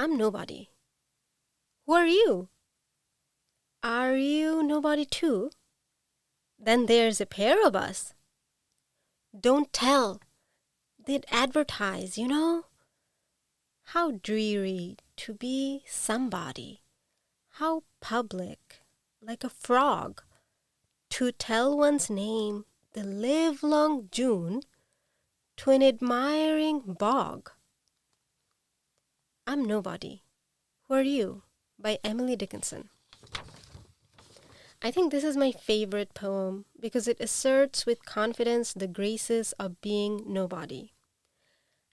I'm nobody. Who are you? Are you nobody too? Then there's a pair of us. Don't tell. They'd advertise, you know? How dreary to be somebody. How public, like a frog, to tell one's name the livelong June to an admiring bog. I'm Nobody. Who are you? By Emily Dickinson. I think this is my favorite poem because it asserts with confidence the graces of being nobody.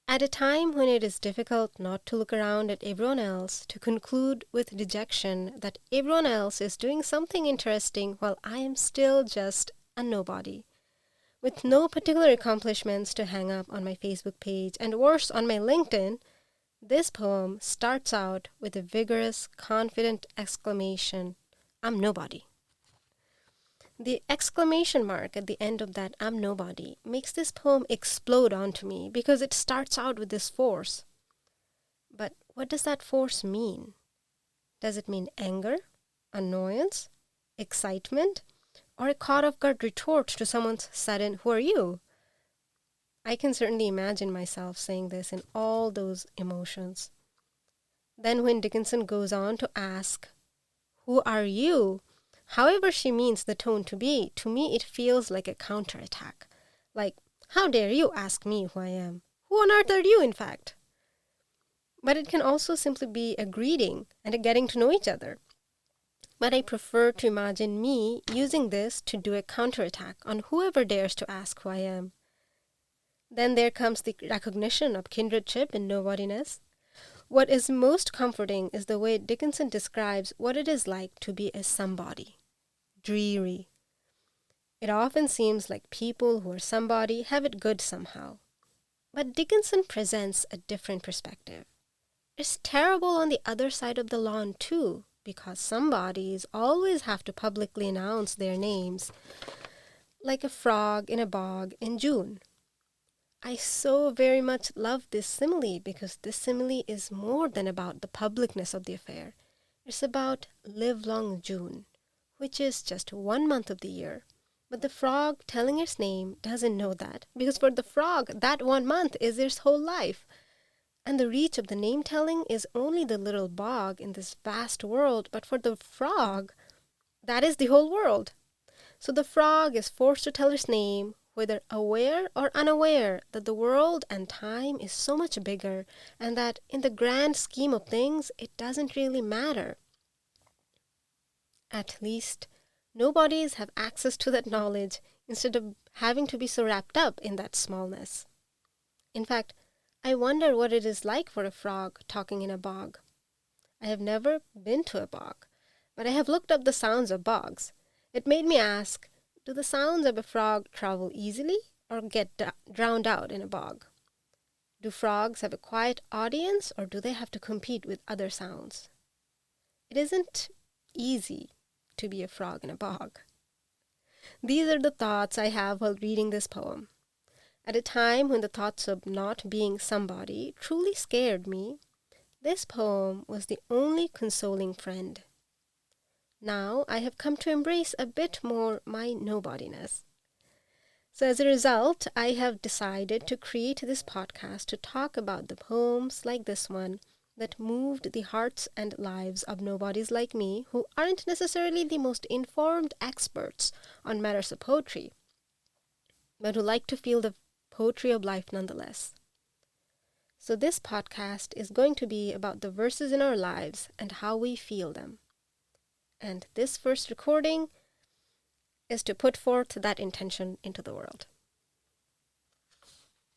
At a time when it is difficult not to look around at everyone else, to conclude with dejection that everyone else is doing something interesting while I am still just a nobody, with no particular accomplishments to hang up on my Facebook page and worse on my LinkedIn, this poem starts out with a vigorous, confident exclamation, I'm nobody. The exclamation mark at the end of that I'm nobody makes this poem explode onto me because it starts out with this force. But what does that force mean? Does it mean anger, annoyance, excitement, or a caught-off-guard retort to someone's sudden, who are you? I can certainly imagine myself saying this in all those emotions. Then when Dickinson goes on to ask, who are you? However she means the tone to be, to me it feels like a counterattack. Like, how dare you ask me who I am? Who on earth are you, in fact? But it can also simply be a greeting and a getting to know each other. But I prefer to imagine me using this to do a counterattack on whoever dares to ask who I am. Then there comes the recognition of kindredship and nobodiness. What is most comforting is the way Dickinson describes what it is like to be a somebody. Dreary. It often seems like people who are somebody have it good somehow. But Dickinson presents a different perspective. It's terrible on the other side of the lawn too, because somebodies always have to publicly announce their names, like a frog in a bog in June. I so very much love this simile because this simile is more than about the publicness of the affair. It's about livelong June, which is just 1 month of the year. But the frog telling its name doesn't know that, because for the frog, that 1 month is its whole life. And the reach of the name-telling is only the little bog in this vast world, but for the frog, that is the whole world. So the frog is forced to tell its name, whether aware or unaware that the world and time is so much bigger, and that in the grand scheme of things, it doesn't really matter. At least, nobodies have access to that knowledge instead of having to be so wrapped up in that smallness. In fact, I wonder what it is like for a frog talking in a bog. I have never been to a bog, but I have looked up the sounds of bogs. It made me ask, do the sounds of a frog travel easily or get drowned out in a bog? Do frogs have a quiet audience or do they have to compete with other sounds? It isn't easy to be a frog in a bog. These are the thoughts I have while reading this poem. At a time when the thoughts of not being somebody truly scared me, this poem was the only consoling friend. Now I have come to embrace a bit more my nobodiness. So as a result, I have decided to create this podcast to talk about the poems like this one that moved the hearts and lives of nobodies like me who aren't necessarily the most informed experts on matters of poetry, but who like to feel the poetry of life nonetheless. So this podcast is going to be about the verses in our lives and how we feel them. And this first recording is to put forth that intention into the world.